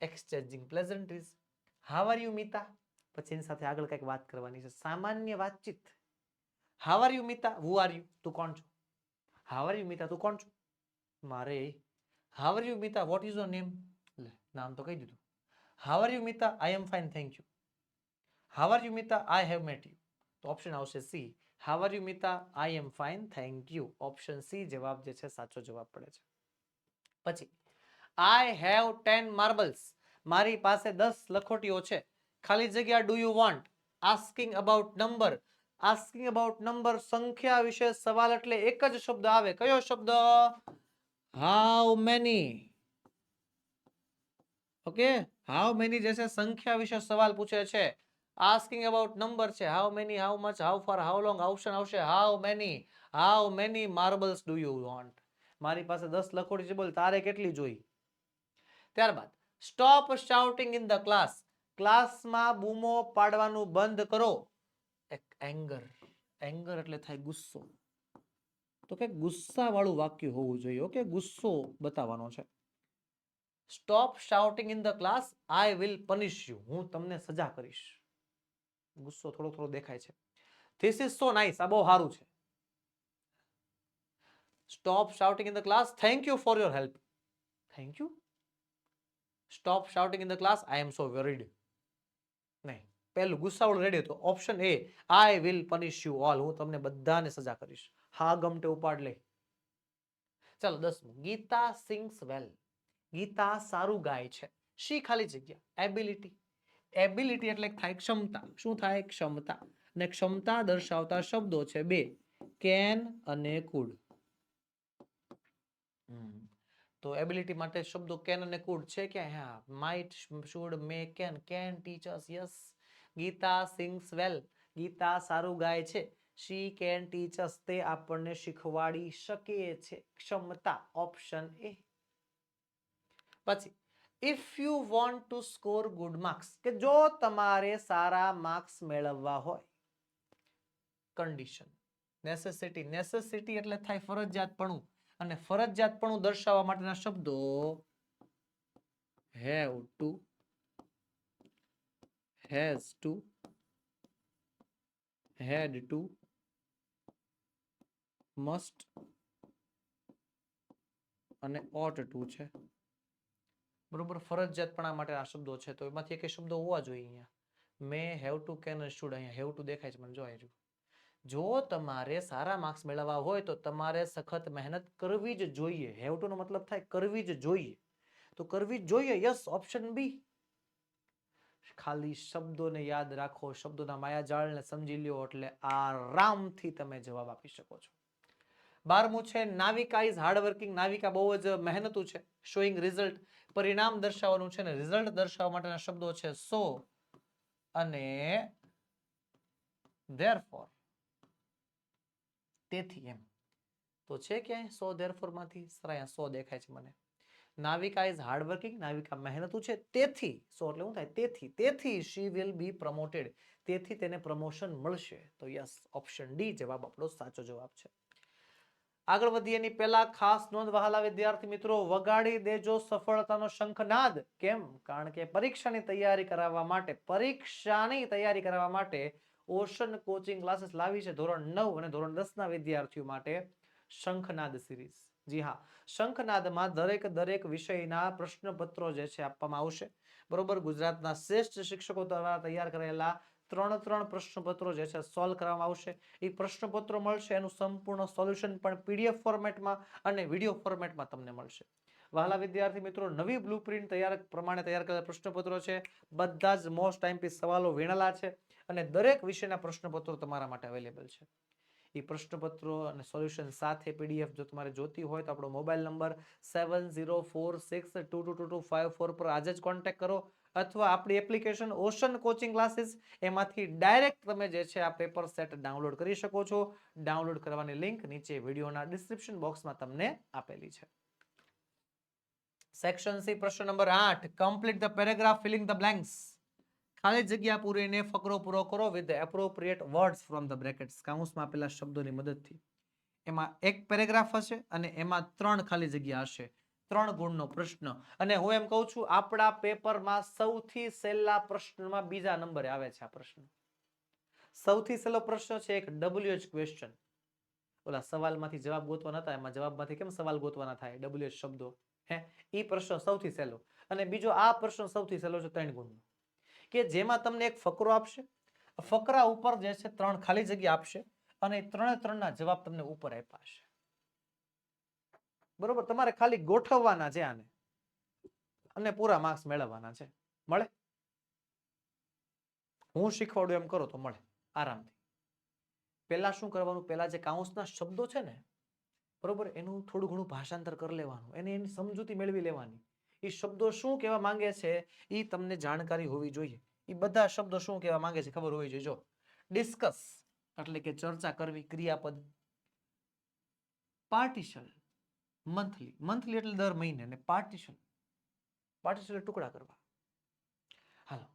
exchanging pleasantries. How are you Mita, પછી એની સાથે આગળ કંઈક વાત કરવાની છે, સામાન્ય વાતચીત. How are you Meeta, who are you, તું કોણ છો. હાઉ આર યુ મીતા, તું કોણ છો, મારે. How are you Mita, what is your name, નામ તો કહી દીધું. How are you Mita, I am fine thank you. How are you Mita, I have met you. તો ઓપ્શન આવશે C, how are you Mita, I am fine thank you. Option C જવાબ જે છે સાચો જવાબ પડે છે. પછી આઈ હેવ 10 માર્બલ્સ, મારી પાસે 10 લખોટીઓ છે. ખાલી જગ્યા do you want, asking about number, asking about number સંખ્યા વિશે સવાલ એટલે એક જ શબ્દ આવે. કયો શબ્દ? How many. Okay, how many જે છે સંખ્યા વિશે સવાલ પૂછે છે. આસ્કિંગ અબાઉટ નંબર છે. How many, how much, how far, how long. Option આવશે how many. How many marbles do you want, મારી પાસે 10 લખોટી છે, બોલ તારે કેટલી જોઈ. ત્યારબાદ stop shouting in the class, ક્લાસમાં બૂમો પાડવાનું બંધ કરો. એંગર, એંગર એટલે થાય ગુસ્સો. તો કે ગુસ્સા વાળું વાક્ય હોવું જોઈએ. ઓકે, ગુસ્સો બતાવવાનો છે. Stop shouting in the class, I will punish you, હું તમને સજા કરીશ. ગુસ્સો થોડો થોડો દેખાય છે. This is so nice. આ બહુ સારું છે. Stop shouting in the class. Thank you for your help. Thank you. Stop shouting in the class. I am so worried. નહીં, પહેલું ગુસ્સાવાળું રેડી હતું. Option A, I will punish you all. હું તમને બધાને સજા કરીશ. હા ગમટે ઉપાડ લે. ચાલો 10મું. Gita sings well. ગીતા સારું ગાય છે. શી ખાલી જગ્યા એબિલિટી. એબિલિટી એટલે થાય ક્ષમતા. શું થાય? ક્ષમતા. અને ક્ષમતા દર્શાવતા શબ્દો છે બે, કેન અને કુડ. તો એબિલિટી માટે શબ્દો કેન અને કુડ છે ક્યાં? હા, might, should, may, can teach us. Yes. Geeta sings well. Geeta સારું ગાય છે. She can teach us. તે આપણને શીખવાડી શકે છે. ક્ષમતા. Option A. પછી if you want to score good marks, કે જો તમારે સારા માર્ક્સ મેળવવા હોય. કન્ડિશન. નેસેસિટી. નેસેસિટી એટલે થાય ફરજિયાતપણું. અને ફરજિયાતપણું દર્શાવવા માટેના શબ્દો have to, has to, had to, must અને ઓટ ટુ છે. બરોબર, ફરજિયાતપણા માટે આ શબ્દો છે. તો એમાંથી એક શબ્દો હોવા જોઈએ અહીંયા. મે, હેવ ટુ, કેન, શુડ. અહીંયા હેવ ટુ દેખાય છે મને, જો આવ્યું. જો તમારે સારા માર્ક્સ મેળવવા હોય તો તમારે સખત મહેનત કરવી જ જોઈએ. હેવ ટુ નો મતલબ થાય કરવી જ જોઈએ. તો કરવી જ જોઈએ. Yes, option B. ખાલી શબ્દોને યાદ રાખો, શબ્દોના માયાજાળને સમજી લ્યો એટલે આરામથી તમે જવાબ આપી શકો છો. 12મું છે નાવિકા ઇઝ હાર્ડવર્કિંગ. નાવિકા બહુ જ મહેનતુ છે. Showing result. પરિણામ દર્શાવવાનું છે ને રિઝલ્ટ દર્શાવવા માટેના શબ્દો છે સો અને ધેરફોર. તેથી એમ તો છે ક્યાંય સો ધેરફોર માંથી? સર અહીંયા સો દેખાય છે મને. Navika is hardworking. નાવિકા મહેનતુ છે. તેથી સો એટલે શું થાય? તેથી. તેથી શી વિલ બી પ્રમોટેડ. તેથી તેને પ્રમોશન મળશે. તો યસ, ઓપ્શન ડી જવાબ આપણો સાચો જવાબ છે. આગળ વધીએ એની પહેલા ખાસ નોંધ વહાલા વિદ્યાર્થી મિત્રો, વગાડી દેજો સફળતાનો શંખનાદ. કેમ? કારણ કે પરીક્ષાની તૈયારી કરાવવા માટે ઓશન કોચિંગ ક્લાસીસ લાવી છે ધોરણ 9 અને ધોરણ 10 ના વિદ્યાર્થીઓ માટે શંખનાદ સિરીઝ. જી હા, શંખનાદમાં દરેક વિષયના પ્રશ્નપત્રો જે છે આપવામાં આવશે. બરોબર, ગુજરાતના શ્રેષ્ઠ શિક્ષકો દ્વારા તૈયાર કરેલા 3 પ્રશ્નપત્રો જે છે સોલ્વ કરવામાં આવશે. એ પ્રશ્નપત્રો મળશે, એનું સંપૂર્ણ સોલ્યુશન પણ પીડીએફ ફોર્મેટમાં અને વિડીયો ફોર્મેટમાં તમને મળશે. વહાલા વિદ્યાર્થી મિત્રો, નવી બ્લુપ્રિન્ટ પ્રમાણે તૈયાર કરેલા પ્રશ્નપત્રો છે. બધા જ મોસ્ટ આઈએમપી સવાલો વીણેલા છે અને દરેક વિષયના પ્રશ્નપત્રો તમારા માટે અવેલેબલ છે. એ પ્રશ્નપત્રો અને સોલ્યુશન સાથે પીડીએફ જો તમારે જોતી હોય તો આપણો મોબાઈલ નંબર 7046222254 પર આજે જ કોન્ટેક્ટ કરો, અથવા આપણી એપ્લિકેશન ઓશન કોચિંગ ક્લાસીસ એમાંથી ડાયરેક્ટ તમે જે છે આ પેપર સેટ ડાઉનલોડ કરી શકો છો. ડાઉનલોડ કરવાની લિંક નીચે વિડીયોના ડિસ્ક્રિપ્શન બોક્સમાં તમને આપેલી છે. સેક્શન સી પ્રશ્ન number 8, complete the paragraph filling the blanks. ખાલી જગ્યા પૂરીને ફકરો પૂરો કરો with the appropriate words from the brackets. કૌંસમાં આપેલા શબ્દોની મદદથી. એમાં એક પેરેગ્રાફ હશે અને એમાં 3 ખાલી જગ્યા હશે. 3 ગુણનો પ્રશ્ન. અને હું એમ કહું છું આપણા પેપરમાં સૌથી સહેલા પ્રશ્નમાં બીજા નંબરે આવે છે આ પ્રશ્ન. સૌથી સહેલો પ્રશ્ન છે એક WH ક્વેશ્ચન. ઓલા સવાલમાંથી જવાબ ગોતવાના હતા, એમાં જવાબમાંથી કેમ સવાલ ગોતવાના થાય? WH શબ્દો. એ પ્રશ્ન સૌથી સહેલો. અને બીજો આ પ્રશ્ન સૌથી સહેલો છે 3 ગુણનો, કે જેમાં તમને એક ફકરો આપશે, ફકરા ઉપર જે છે 3 ખાલી જગ્યા આપશે અને 3 ના જવાબ તમને ઉપર આપ્યા હશે. બરોબર, તમારે ખાલી ગોઠવવાના છે આને અને પૂરા માર્ક્સ મેળવવાના છે. મળે? હું શીખવાડું એમ કરો તો મળે આરામથી. પહેલા શું કરવાનું? પહેલા જે કૌંસના શબ્દો છે ને, બરોબર, એનું થોડું ઘણું ભાષાંતર કરી લેવાનું, એની સમજૂતી મેળવી લેવાની. એ શબ્દો શું કહેવા માંગે છે એ તમને જાણકારી હોવી જોઈએ. એ બધા શબ્દો શું કહેવા માંગે છે ખબર હોવી જોઈએ. જો ડિસ્કસ એટલે કે ચર્ચા કરવી, ક્રિયાપદ. પાર્ટીશન, મંથલી, મંથલી એટલે દર મહિને, અને પાર્ટીશન, પાર્ટીશન એટલે ટુકડા કરવા. હાલો,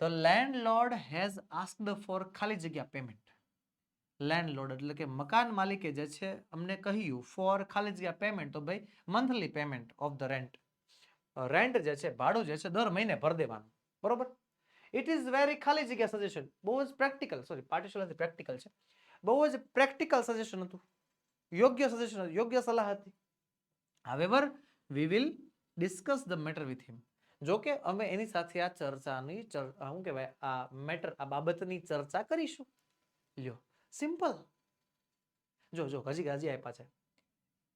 ધ લેન્ડલોર્ડ હેઝ આસ્ક્ડ ફોર ખાલી જગ્યા પેમેન્ટ. લેન્ડલોર્ડ એટલે કે મકાન માલિકે જે છે અમને કહ્યું ફોર ખાલી જગ્યા પેમેન્ટ, તો ભાઈ monthly payment of the rent. Rent જે છે, ભાડું જે છે દર મહિને ભરી દેવાનું. બરોબર, ઇટ ઇઝ વેરી ખાલી જગ્યા સજેશન, બહુ જ પ્રેક્ટિકલ, સોરી પાર્ટિશિયલ નથી પ્રેક્ટિકલ છે, બહુ જ પ્રેક્ટિકલ સજેશન હતું, યોગ્ય સજેશન હતું, યોગ્ય સલાહ હતી. However we will discuss the matter with him. જો કે અમે એની સાથે આ ચર્ચાની શું કહેવાય આ મેટર આ બાબતની ચર્ચા કરીશું. લ્યો સિમ્પલ. જો હજી આપ્યા છે.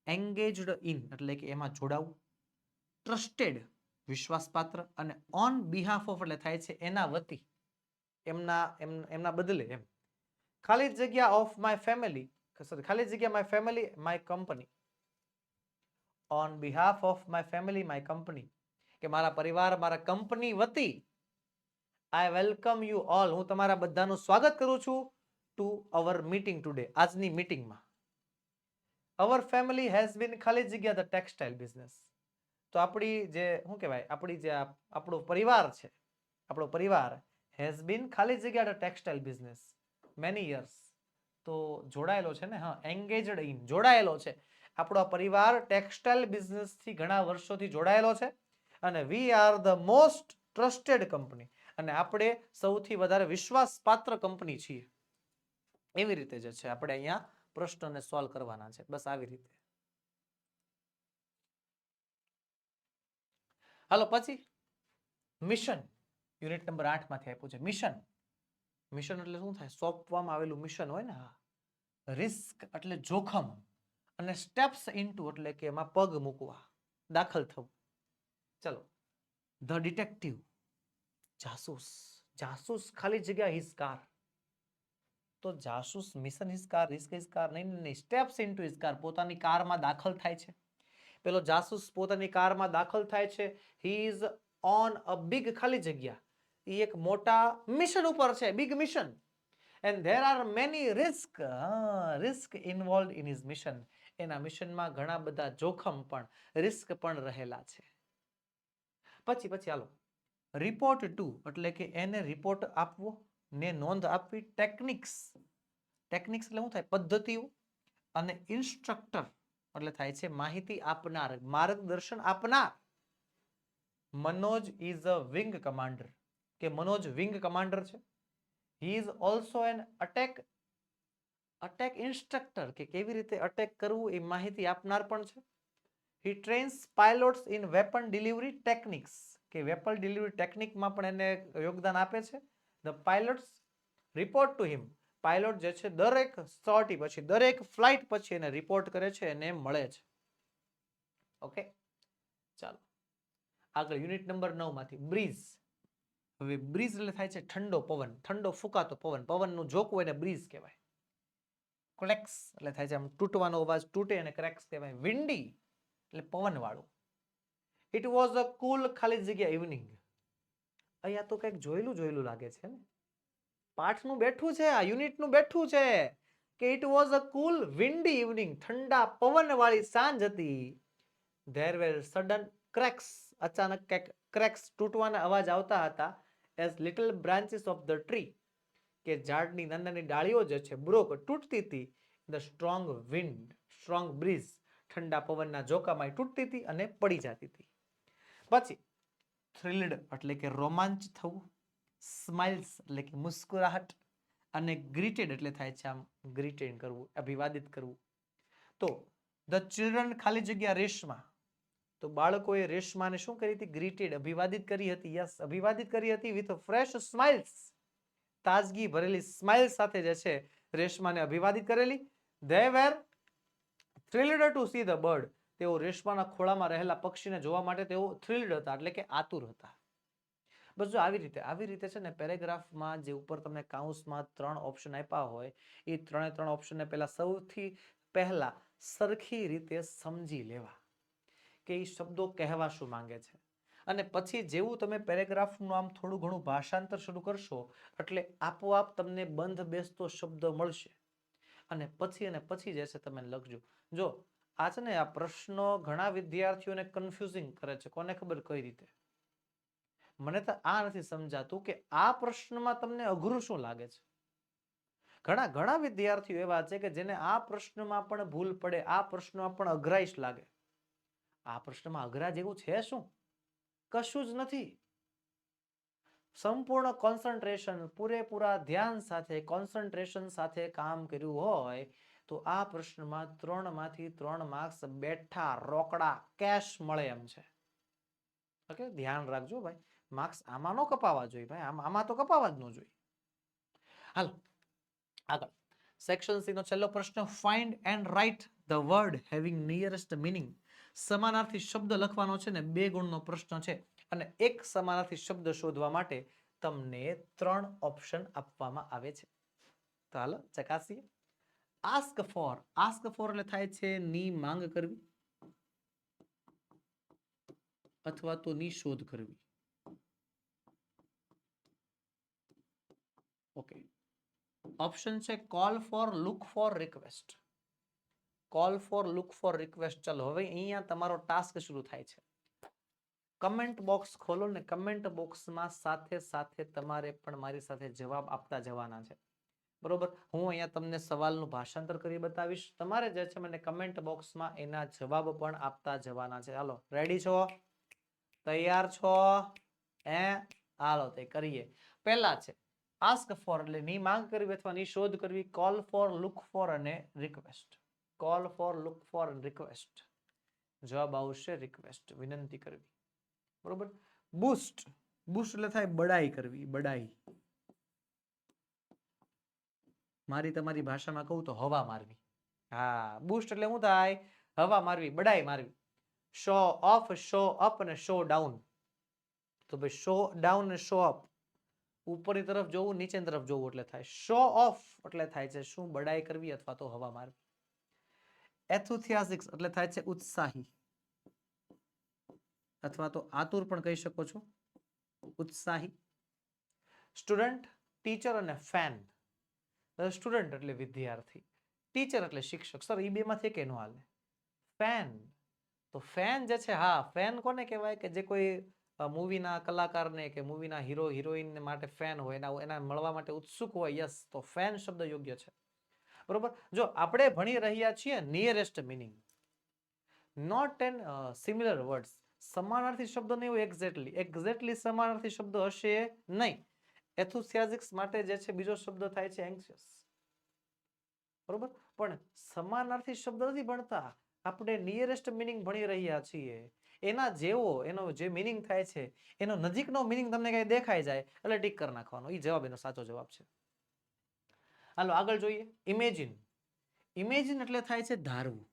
એંગેજડ ઇન એટલે કે એમાં જોડાવું, ટ્રસ્ટેડ વિશ્વાસપાત્ર, અને ઓન બિહાફ ઓફ એટલે થાય છે એના વતી, એમના બદલે એમ. ખાલી જગ્યા ઓફ માય ફેમિલી, સોરી ખાલી જગ્યા my family my company, on behalf of my family my company, કે મારા પરિવાર મારા કંપની વતી, આઈ વેલકમ યુ ઓલ, હું તમારા બધાનું સ્વાગત કરું છું ટુ અવર મીટિંગ ટુડે, આજની મીટિંગમાં. અવર ફેમિલી હેઝ બીન ખાલી જગ્યા ધ ટેક્સટાઇલ બિઝનેસ, તો આપણી જે શું કહેવાય આપણી જે આપણો પરિવાર છે, આપણો પરિવાર હેઝ બીન ખાલી જગ્યા the textile business many years, તો જોડાયેલો છે ને, હા એંગેજડ ઇન જોડાયેલો છે, આપણો પરિવાર ટેક્સટાઇલ બિઝનેસથી ઘણા વર્ષોથી જોડાયેલો છે, અને we are the most trusted company, અને આપણે સૌથી વધારે વિશ્વાસપાત્ર કંપની છીએ. એવી રીતે જે છે આપણે અહીંયા પ્રશ્નને સોલ્વ કરવાના છે, બસ આવી રીતે. હાલો પછી મિશન, યુનિટ નંબર 8 માંથી આપ્યું છે મિશન. મિશન એટલે શું થાય? સોંપવામાં આવેલું મિશન હોય ને, હા. રિસ્ક એટલે જોખમ, અને સ્ટેપ્સ ઇનટુ એટલે કે એમાં પગ મૂકવા, દાખલ થવું. ચલો, ધ ડિટેક્ટિવ જાસૂસ, જાસૂસ ખાલી જગ્યા હિઝ કાર, તો જાસૂસ mission his car, risk his car, નહીં, સ્ટેપ્સ ઇનટુ હિઝ કાર, પોતાની કારમાં દાખલ થાય છે. પેલો જાસૂસ પોતાની કારમાં દાખલ થાય છે, he is on a big ખાલી જગ્યા, એ એક મોટા મિશન ઉપર છે, big mission, and there are many risk involve in his mission, એના મિશનમાં ઘણા બધા જોખમ પણ રિસ્ક પણ રહેલા છે. પછી હાલો રિપોર્ટ ટુ એટલે કે એને રિપોર્ટ આપવો ને નોંધ આપવી. ટેકનિક્સ એટલે શું થાય? પદ્ધતિઓ. અને ઇન્સ્ટ્રક્ટર એટલે થાય છે માહિતી આપનાર, માર્ગદર્શન આપનાર. Manoj is a wing commander, કે મનોજ વિંગ કમાન્ડર છે. He is also an attack instructor, કે કેવી રીતે અટેક કરવું એ માહિતી આપનાર પણ છે. He trains pilots in weapon delivery techniques, કે વેપન ડિલિવરી ટેકનિકમાં પણ એને યોગદાન આપે છે. The pilots report to him, pilot જે છે દરેક સોર્ટી પછી, દરેક ફ્લાઇટ પછી એને રિપોર્ટ કરે છે, એને મળે છે. ઓકે, ચાલો આગળ યુનિટ નંબર 9 માંથી બ્રીઝ. હવે બ્રીઝ એટલે થાય છે ઠંડો પવન, ઠંડો ફૂંકાતો પવન, પવનનું ઝોકું એને બ્રીઝ કહેવાય. ક્રેક્સ એટલે થાય છે આમ તૂટવાનો અવાજ, તૂટે અને ક્રેક્સ કહેવાય. વિન્ડી એટલે પવન વાળું. ઇટ વોઝ અ કુલ ખાલી જગ્યા ઇવનિંગ, અહીંયા તો કંઈક જોયેલું લાગે છે ને, પાઠનું બેઠું છે, આ યુનિટનું બેઠું છે, કે it was a cool Windy evening, ઠંડા પવન વાળી સાંજ હતી. ધેર વેર સડન ક્રેક્સ, અચાનક ક્રેક્સ તૂટવાના અવાજ આવતા હતા. As little branches of the tree, કે ઝાડની નાની ડાળીઓ જે છે બ્રોક તૂટતી હતી. The strong wind, strong breeze, ઠંડા પવનના ઝોકામાં તૂટતી હતી અને પડી જતી હતી. પછી થ્રિલ્ડ એટલે કે રોમાંચ થવું, સ્માઇલ્સ એટલે કે મુસ્કુરાહટ, અને ગ્રીટેડ એટલે થાય છે આમ ગ્રીટેડ કરવું, અભિવાદિત કરવું. તો ધ ચિલ્ડ્રન ખાલી જગ્યા રેશમા, તો બાળકોએ રેશમાને શું કરી હતી? ગ્રીટેડ, અભિવાદિત કરી હતી. યસ, અભિવાદિત કરી હતી વિથ ફ્રેશ સ્માઇલ્સ, તાજગી ભરેલી સ્માઇલ સાથે જે છે રેશમાને અભિવાદિત કરેલી. They were thrilled to see the bird, તેઓ રેશમાના ખોળામાં રહેલા પક્ષીને જોવા માટે તેઓ થ્રિલ્ડ હતા, એટલે કે આતુર હતા. બસ જો આવી રીતે છે ને પેરેગ્રાફમાં જે ઉપર તમને કાઉન્સમાં 3 ઓપ્શન આપ્યા હોય, એ 3 ઓપ્શનને સૌથી પહેલા સરખી રીતે સમજી લેવા, કે એ શબ્દો કહેવા શું માંગે છે. અને પછી જેવું તમે પેરેગ્રાફનું આમ થોડું ઘણું ભાષાંતર શરૂ કરશો, એટલે આપોઆપ તમને બંધ બેસતો શબ્દ મળશે. અને પછી જે છે તમે લખજો. જો આ છે ને આ પ્રશ્નો ઘણા વિદ્યાર્થીઓને કન્ફ્યુઝિંગ કરે છે. કોને ખબર કઈ રીતે? મને તો આ નથી સમજાતું કે આ પ્રશ્નમાં તમને અઘરું શું લાગે છે. ઘણા વિદ્યાર્થીઓ એવા છે કે જેને આ પ્રશ્નમાં પણ ભૂલ પડે, આ પ્રશ્નમાં પણ અઘરાઈશ લાગે. આ પ્રશ્નમાં અઘરા જેવું છે શું? કશું જ નથી. સંપૂર્ણ કોન્સન્ટ્રેશન, પૂરેપૂરા ધ્યાન સાથે, કોન્સન્ટ્રેશન સાથે કામ કર્યું હોય તો આ પ્રશ્નમાં 3 માંથી 3 માર્ક્સ બેઠા રોકડા કેશ મળે એમ છે. ઓકે, ધ્યાન રાખજો ભાઈ, માર્ક્સ આમાં નો કપાવા જોઈએ ભાઈ, આમાં તો કપાવા જ ન જોઈએ. હાલો આગળ, સેક્શન સી નો છેલ્લો પ્રશ્ન, find and write the word having nearest meaning. સમાનાર્થી શબ્દ લખવાનો છે ને 2 ગુણનો પ્રશ્ન છે અને એક સમાનાર્થી શબ્દ શોધવા માટે તમને 3 ઓપ્શન આપવામાં આવે છે. તો હાલો ચકાસીએ. આસ્ક ફોર, આસ્ક ફોર એટલે થાય છે ની માંગ કરવી અથવા તો ની શોધ કરવી. ઓકે, ઓપ્શન છે call for, look four, request. Call for, look four, request. ચલો હવે અહીંયા તમારો ટાસ્ક શરૂ થાય છે. કમેન્ટ બોક્સ ખોલો ને કમેન્ટ બોક્સમાં સાથે સાથે તમારે પણ મારી સાથે જવાબ આપતા જવાના છે. બરોબર, હું અહીંયા તમને સવાલનું ભાષાંતર કરી બતાવીશ, તમારે જે છે મને કમેન્ટ બોક્સમાં એના જવાબ પણ આપતા જવાના છે. હાલો રેડી છો, તૈયાર છો? હાલો તે કરીએ. પહેલા છે આસ્ક ફોર એટલે ની માંગ કરવી અથવા ની શોધ કરવી, કોલ ફોર, લુક ફોર અને request. Call for, look four અને રિક્વેસ્ટ. જવાબ આવશે રિક્વેસ્ટ, વિનંતી કરવી. બરોબર. બૂસ્ટ, બૂસ્ટ એટલે થાય બડાઈ કરવી, બડાઈ. મારી તમારી ભાષામાં કહું તો હવા મારવી. હા, બૂસ્ટ એટલે શું થાય? હવા મારવી, બડાઈ મારવી. શો ઓફ, શો અપ અને શો ડાઉન. તો ભાઈ શો ડાઉન અને શો અપ, ઉપરની તરફ જોવું, નીચેની તરફ જોવું એટલે થાય. શો ઓફ એટલે થાય છે શું? બડાઈ કરવી અથવા તો હવા મારવી. એન્થુસિયાસ્ટિક એટલે થાય છે ઉત્સાહી અથવા તો આતુર પણ કહી શકો છો, ઉત્સાહી. સ્ટુડન્ટ, ટીચર અને ફેન. સ્ટુડન્ટ એટલે વિદ્યાર્થી, ટીચર એટલે શિક્ષક. સર એ બે માંથી કે નો હાલે? ફેન, તો ફેન જે છે, હા ફેન કોને કહેવાય? કે જે કોઈ મૂવીના કલાકારને કે મૂવીના હીરો હિરોઈન માટે ફેન હોય, એના મળવા માટે ઉત્સુક હોય. યસ, તો ફેન શબ્દ યોગ્ય છે. બરોબર. જો આપણે ભણી રહ્યા છીએ nearest meaning, not an similar words. સમાનાર્થી શબ્દ નહીં હોય એક્ઝેક્ટલી સમાનાર્થી શબ્દ હશે નહીં. એન્થુસિયાસ્ટિક માટે જે છે બીજો શબ્દ થાય છે એન્ગ્શિયસ. બરોબર, પણ સમાનાર્થી શબ્દ નથી ભણતા આપણે, નિયરેસ્ટ મિનિંગ ભણી રહ્યા છીએ. એના જેવો એનો જે મિનિંગ થાય છે એનો નજીકનો મિનિંગ તમને કઈ દેખાઈ જાય એટલે ટીક કરી નાખવાનો. એ જવાબ એનો સાચો જવાબ છે. હાલો આગળ જોઈએ. ઇમેજિન, ઇમેજિન એટલે થાય છે ધારવું.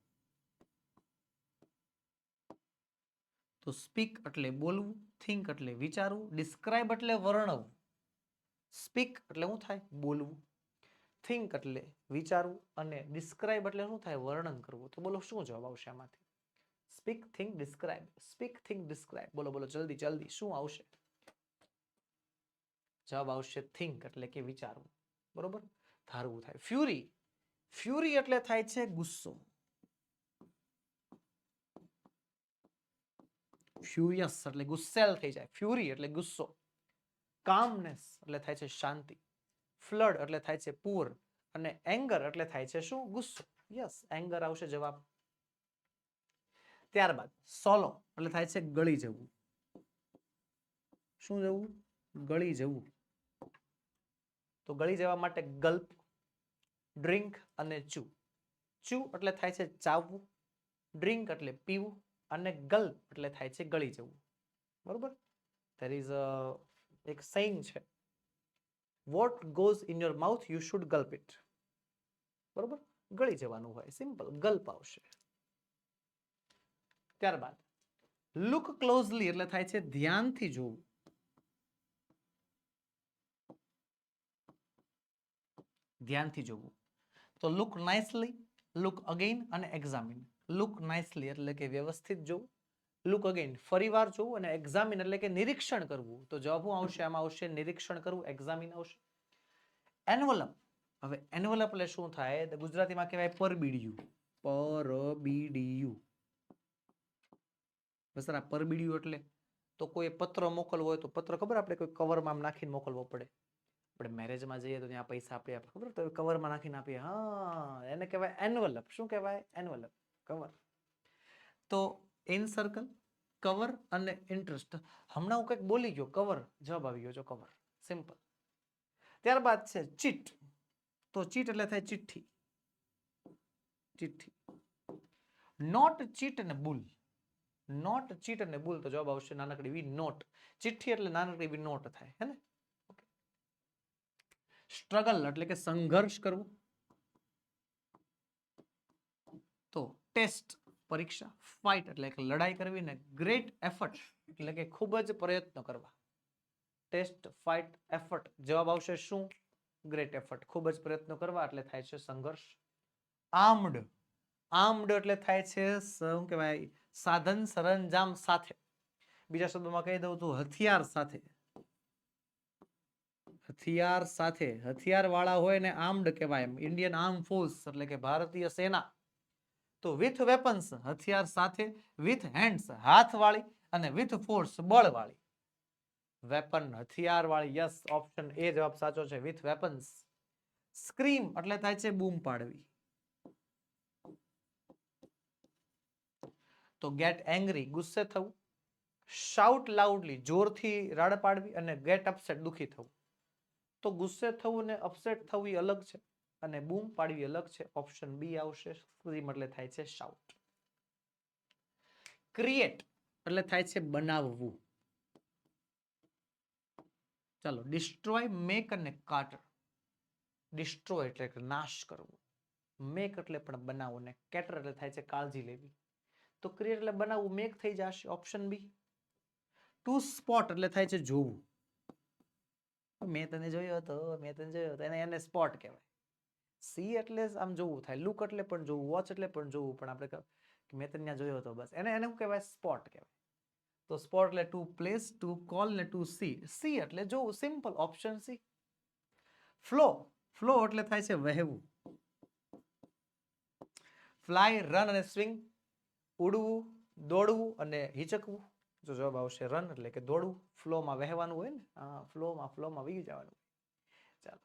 તો સ્પીક એટલે બોલવું, થિંક એટલે વિચારવું, ડિસ્ક્રાઇબ એટલે વર્ણવવું. સ્પીક એટલે શું થાય? બોલવું. થિંક એટલે વિચારવું અને ડિસ્ક્રાઇબ એટલે શું થાય? વર્ણન કરવું. તો બોલો શું જવાબ આવશે આમાંથી? Speak, think, describe. Speak, think, describe. બોલો બોલો જલ્દી જલ્દી, શું આવશે? જવાબ આવશે થિંક એટલે કે વિચારવું. બરોબર, ધારવું થાય. ફ્યુરી, ફ્યુરી એટલે થાય છે ગુસ્સો. ફ્યુરિયસ એટલે ગુસ્સેલ થઈ જાય, ફ્યુરી એટલે ગુસ્સો. કામનેસ એટલે થાય છે શાંતિ. ફ્લડ એટલે થાય છે પૂર અને એંગર એટલે થાય છે શું? ગુસ્સો. યસ, એંગર આવશે જવાબ. ત્યારબાદ સોલો એટલે થાય છે ગળી જવું. શું જવું? ગળી જવું. તો ગળી જવા માટે ગલ્પ, ડ્રિંક અને ચુ. ચુ એટલે થાય છે ચાવવું, ડ્રિંક એટલે પીવું અને ગલ્પ એટલે થાય છે ગળી જવું. બરોબર. there is a એક saying છે, what goes in your mouth you should gulp it. બરોબર, ગળી જવાનું હોય, સિમ્પલ, ગલ્પ આવશે. ત્યારબાદ લુક ક્લોઝલી એટલે થાય છે ધ્યાનથી જોવું. ધ્યાનથી જોવું. તો લુક નાઇસલી, લુક અગેઇન અને એક્ઝામિન. લુક નાઇસલી એટલે કે વ્યવસ્થિત જોવું, લુક અગેઇન ફરીવાર જોવું અને એક્ઝામિન એટલે કે નિરીક્ષણ કરવું. તો જવાબ શું આવશે? આમાં આવશે નિરીક્ષણ કરવું, એક્ઝામિન આવશે. એન્વલપ, હવે એન્વલપ એટલે શું થાય? ગુજરાતીમાં કહેવાય પરબીડિયું. પરબીડિયું. બસ આ પરબીડિયું એટલે તો કોઈ પત્ર મોકલવો હોય તો પત્ર ખબર આપણે કોઈ કવરમાં નાખીને મોકલવો પડે. આપણે મેરેજમાં જઈએ તો ત્યાં પૈસા આપીએ, ખબર તો કવરમાં નાખીને આપીએ. હા, એને કહેવાય એન્વલપ. શું કહેવાય? Envelope, cover. તો એન સર્કલ, કવર અને ઇન્ટરેસ્ટ. હમણાં હું કંઈક બોલી ગયો, કવર જવાબ આવી ગયો, જો કવર, સિમ્પલ. ત્યારબાદ છે ચીટ. તો ચીટ એટલે થાય ચિઠ્ઠી. ચિઠ્ઠી. નોટ, ચીટ અને બુલ. નોટ, ચીટ અને બુલ, તો જવાબ આવશે નાનકડી વી નોટ. ચિઠ્ઠી એટલે નાનકડી વી નોટ થાય, હે ને? સ્ટ્રગલ એટલે કે સંઘર્ષ કરવું. તો ટેસ્ટ પરીક્ષા, ફાઇટ એટલે કે લડાઈ કરવી, ને ગ્રેટ એફર્ટ એટલે કે ખૂબ જ પ્રયત્ન કરવા. ટેસ્ટ, ફાઇટ, એફર્ટ, જવાબ આવશે શું? Great effort. ખૂબ જ પ્રયત્નો કરવા એટલે થાય છે સંઘર્ષ. આર્મ્ડ. આર્મ્ડ એટલે થાય છે શું કહેવાય, સાધન સરંજામ સાથે. બીજા શબ્દોમાં કહી દઉં તો હથિયાર સાથે. હથિયાર સાથે, હથિયાર વાળા હોય ને આર્મ્ડ કહેવાય. ઇન્ડિયન આર્મ ફોર્સ એટલે કે ભારતીય સેના. તો વિથ વેપન્સ હથિયાર સાથે, વિથ હેન્ડ્સ હાથ વાળી, અને વિથ ફોર્સ બળ વાળી. વેપન હથિયાર વાળી, યસ, ઓપ્શન એ જવાબ સાચો છે, વિથ વેપન્સ. સ્ક્રીમ એટલે થાય છે બૂમ પાડવી. તો ગેટ એંગ્રી ગુસ્સે થવું. શાઉટ લાઉડલી જોરથી રાડ પાડવી, અને ગેટ અપસેટ દુખી થવું. તો ગુસ્સે થવું ને અપસેટ થવું એ અલગ છે, અને બૂમ પાડવી અલગ છે. ઓપ્શન બી આવશે. સ્ક્રીમ એટલે થાય છે શાઉટ. ક્રિએટ એટલે થાય છે બનાવવું. ચાલો, ડિસ્ટ્રોય, મેક અને કાટર. ડિસ્ટ્રોય એટલે કે નાશ કરવો. મેક એટલે પણ બનાવવું, ને કેટર એટલે થાય છે કાળજી લેવી. તો ક્રિએટ એટલે બનાવવું, મેક થઈ જશે ઓપ્શન બી. ટુ સ્પોટ એટલે થાય છે જોવું. મેં તને જોયો હતો, મેં તને જોયો હતો, એને સ્પોટ કહેવાય. સી એટલે આમ જોવું થાય, લુક એટલે પણ જોવું, વોચ એટલે પણ જોવું, પણ આપણે મેં તને ત્યાં જોયો હતો બસ, એને શું કહેવાય? સ્પોટ કહેવાય. તો સ્પોટ એટલે ટુ પ્લેસ, ટુ કોલ ને ટુ સી. સી એટલે જોવું, simple, option C. Flow. Flow એટલે થાય છે વહેવું. ફ્લાય, રન અને સ્વિંગ. ઉડવું, દોડવું અને હિચકવું. જો જવાબ આવશે રન એટલે કે દોડવું. ફ્લોમાં વહેવાનું હોય ને, ફ્લોમાં વી જવાનું. ચાલો,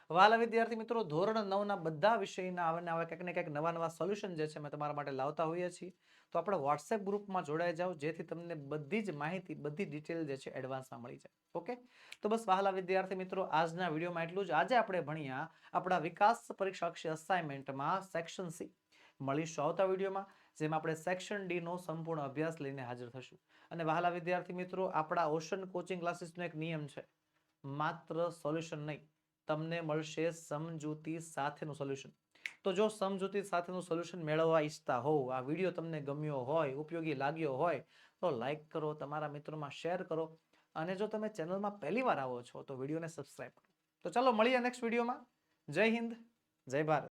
વાલા વિદ્યાર્થી મિત્રો, ધોરણ 9 ના બધા વિષયના આવા કંઈક ને કંઈક નવા સોલ્યુશન જે છે અમે તમારા માટે લાવતા હોઈએ છીએ. તો આપણે વોટ્સએપ ગ્રુપમાં જોડાઈ જાઓ, જેથી તમને બધી જ માહિતી, બધી ડિટેલ જે છે એડવાન્સમાં મળી જાય. ઓકે, તો બસ વહાલા વિદ્યાર્થી મિત્રો, આજના વિડીયોમાં એટલું જ. આજે આપણે ભણ્યા આપણા વિકાસ પરીક્ષાક્ષી અસાઇનમેન્ટમાં સેક્શન સી. મળીશું આવતા વિડીયોમાં, જેમાં આપણે સેક્શન ડી નો સંપૂર્ણ અભ્યાસ લઈને હાજર થશું. અને વહાલા વિદ્યાર્થી મિત્રો, આપણા ઓશન કોચિંગ ક્લાસીસનો એક નિયમ છે, માત્ર સોલ્યુશન નહીં, તમને મળશે સમજૂતી સાથેનું સોલ્યુશન. તો જો સમજૂતી સાથેનું સોલ્યુશન મેળવવા ઈચ્છતા હોવ, આ વિડીયો તમને ગમ્યો હોય, ઉપયોગી લાગ્યો હોય, તો લાઈક કરો, તમારા મિત્રોમાં શેર કરો, અને જો તમે ચેનલમાં પહેલી વાર આવો છો તો વિડીયોને સબસ્ક્રાઇબ કરો. તો ચાલો મળીએ નેક્સ્ટ વિડીયોમાં. જય હિન્દ, જય ભારત.